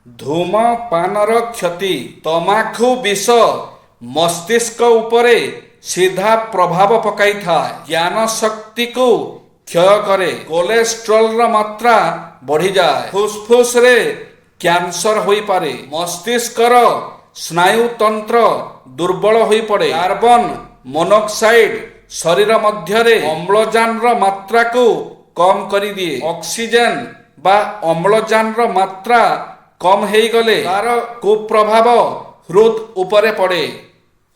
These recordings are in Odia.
ଧୂମପାନର କ୍ଷତି। ତମାଖୁ ବିଷ ମସ୍ତିଷ୍କ ଉପରେ ସିଧା ପ୍ରଭାବ ପକାଇଥାଏ। ଜ୍ଞାନ ଶକ୍ତିକୁ କ୍ଷୟ କରେ। କୋଲେଷ୍ଟ୍ରଲର ମାତ୍ରା ବଢ଼ିଯାଏ। ଫୁସଫୁସରେ କ୍ୟାନ୍ସର ହୋଇପାରେ। ମସ୍ତିଷ୍କର ସ୍ନାୟୁତନ୍ତ୍ର ଦୁର୍ବଳ ହୋଇପଡ଼େ। କାର୍ବନ ମୋନୋକ୍ସାଇଡ୍ ଶରୀର ମଧ୍ୟରେ ଅମ୍ଳଜାନର ମାତ୍ରାକୁ କମ୍ କରିଦିଏ। ଅକ୍ସିଜେନ ବା ଅମ୍ଳଜାନର ମାତ୍ରା କମ୍ ହେଇଗଲେ ତାର କୁପ୍ରଭାବ ହୃଦ୍ ଉପରେ ପଡ଼େ।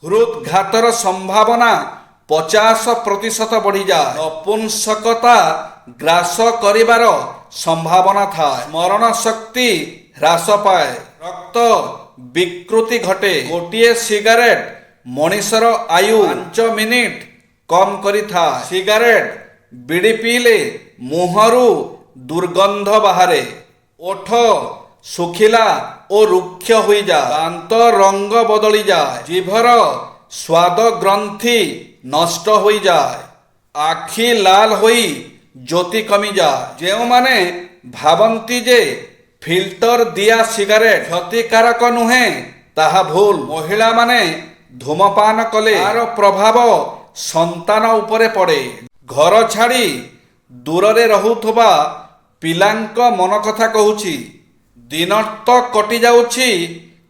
ହୃଦଘାତର ସମ୍ଭାବନା 50% ବଢ଼ିଯାଏ। ନପୁଂସକତା ଗ୍ରାସ କରିବାର ସମ୍ଭାବନା ଥାଏ। ସ୍ମରଣ ଶକ୍ତି ହ୍ରାସ ପାଏ। ରକ୍ତ ବିକୃତି ଘଟେ। ଗୋଟିଏ ସିଗାରେଟ୍ ମଣିଷର ଆୟୁ 5 ମିନିଟ୍ କମ୍ କରିଥାଏ। ସିଗାରେଟ୍ ବିଡ଼ି ପିଇଲେ ମୁହଁରୁ ଦୁର୍ଗନ୍ଧ ବାହାରେ। ଓଠ ଶୁଖିଲା ଓ ରୁକ୍ଷ ହୋଇଯାଏ। ଦାନ୍ତ ରଙ୍ଗ ବଦଳିଯାଏ। ଜିଭର ସ୍ୱାଦ ଗ୍ରନ୍ଥି ନଷ୍ଟ ହୋଇଯାଏ। ଆଖି ଲାଲ ହୋଇ ଜ୍ୟୋତି କମିଯାଏ। ଯେଉଁମାନେ ଭାବନ୍ତି ଯେ ଫିଲ୍ଟର ଦିଆ ସିଗାରେଟ୍ କ୍ଷତିକାରକ ନୁହେଁ ତାହା ଭୁଲ। ମହିଳାମାନେ ଧୂମପାନ କଲେ ତାର ପ୍ରଭାବ ସନ୍ତାନ ଉପରେ ପଡ଼େ। ଘର ଛାଡ଼ି ଦୂରରେ ରହୁଥିବା ପିଲାଙ୍କ ମନ କଥା କହୁଛି। ଦିନ ତ କଟିଯାଉଛି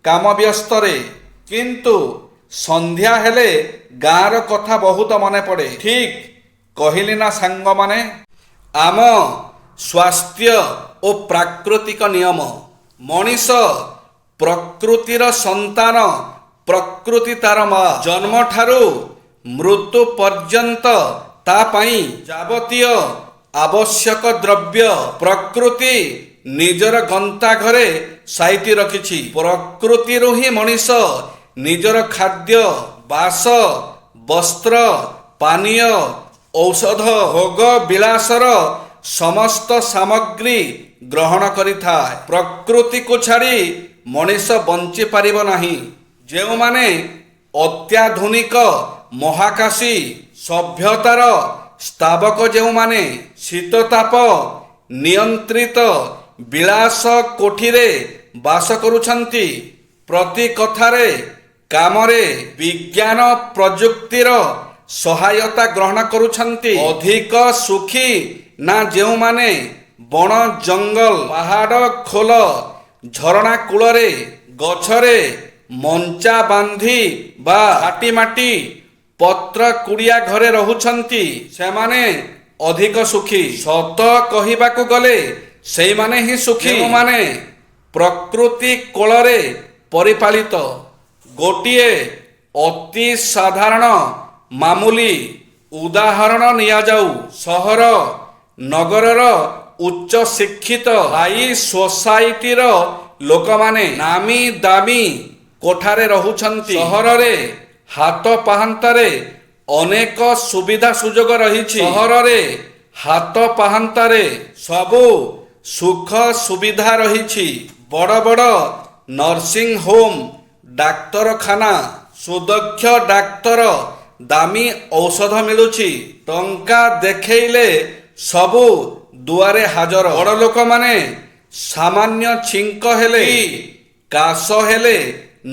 କାମ ବ୍ୟସ୍ତରେ, କିନ୍ତୁ ସନ୍ଧ୍ୟା ହେଲେ ଗାଁର କଥା ବହୁତ ମନେ ପଡ଼େ। ଠିକ୍ କହିଲି ନା ସାଙ୍ଗମାନେ? ଆମ ସ୍ୱାସ୍ଥ୍ୟ ଓ ପ୍ରାକୃତିକ ନିୟମ। ମଣିଷ ପ୍ରକୃତିର ସନ୍ତାନ। ପ୍ରକୃତି ତାର ମା। ଜନ୍ମଠାରୁ ମୃତ୍ୟୁ ପର୍ଯ୍ୟନ୍ତ ତା ପାଇଁ ଯାବତୀୟ ଆବଶ୍ୟକ ଦ୍ରବ୍ୟ ପ୍ରକୃତି ନିଜର ଗନ୍ତାଘରେ ସାଇତି ରଖିଛି। ପ୍ରକୃତିରୁ ହିଁ ମଣିଷ ନିଜର ଖାଦ୍ୟ, ବାସ, ବସ୍ତ୍ର, ପାନୀୟ, ଔଷଧ, ଭୋଗ ବିଳାସର ସମସ୍ତ ସାମଗ୍ରୀ ଗ୍ରହଣ କରିଥାଏ। ପ୍ରକୃତିକୁ ଛାଡ଼ି ମଣିଷ ବଞ୍ଚିପାରିବ ନାହିଁ। ଯେଉଁମାନେ ଅତ୍ୟାଧୁନିକ ମହାକାଶୀ ସଭ୍ୟତାର ସ୍ତାବକ, ଯେଉଁମାନେ ଶୀତତାପ ନିୟନ୍ତ୍ରିତ ବିଳାସ କୋଠିରେ ବାସ କରୁଛନ୍ତି, ପ୍ରତି କଥାରେ କାମରେ ବିଜ୍ଞାନ ପ୍ରଯୁକ୍ତିର ସହାୟତା ଗ୍ରହଣ କରୁଛନ୍ତି, ଅଧିକ ସୁଖୀ ନା ଯେଉଁମାନେ ବଣ ଜଙ୍ଗଲ, ପାହାଡ଼ ଖୋଲ, ଝରଣା କୂଳରେ ଗଛରେ ମଞ୍ଚା ବାନ୍ଧି ବା ମାଟି ପତ୍ର କୁଡ଼ିଆ ଘରେ ରହୁଛନ୍ତି, ସେମାନେ ଅଧିକ ସୁଖୀ। ସତ କହିବାକୁ ଗଲେ ସେଇମାନେ ହିଁ ସୁଖୀ, ଯେଉଁମାନେ ପ୍ରକୃତି କୋଳରେ ପରିପାଳିତ। ଗୋଟିଏ ଅତି ସାଧାରଣ ମାମୁଲି ଉଦାହରଣ ନିଆଯାଉ। ସହର ନଗରର ଉଚ୍ଚ ଶିକ୍ଷିତ ହାଇ ସୋସାଇଟିର ଲୋକମାନେ ନାମୀ ଦାମୀ କୋଠାରେ ରହୁଛନ୍ତି। ସହରରେ ହାତ ପାହାନ୍ତାରେ ଅନେକ ସୁବିଧା ସୁଯୋଗ ରହିଛି। ସହରରେ ହାତ ପାହାନ୍ତାରେ ସବୁ ସୁଖ ସୁବିଧା ରହିଛି। ବଡ଼ ବଡ଼ ନର୍ସିଂ ହୋମ୍, ଡାକ୍ତରଖାନା, ସୁଦକ୍ଷ ଡାକ୍ତର, ଦାମୀ ଔଷଧ ମିଳୁଛି। ଟଙ୍କା ଦେଖେଇଲେ ସବୁ ଦୁଆରେ ହାଜର। ବଡ଼ ଲୋକମାନେ ସାମାନ୍ୟ ଛିଙ୍କ ହେଲେ, କାଶ ହେଲେ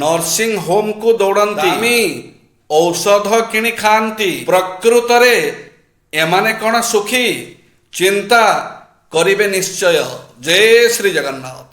ନର୍ସିଂ ହୋମକୁ ଦୌଡ଼ନ୍ତି, ଦାମୀ ଔଷଧ କିଣି ଖାଆନ୍ତି। ପ୍ରକୃତରେ ଏମାନେ କ'ଣ ସୁଖୀ? ଚିନ୍ତା କରିବେ ନିଶ୍ଚୟ। ଜୟ ଶ୍ରୀ ଜଗନ୍ନାଥ।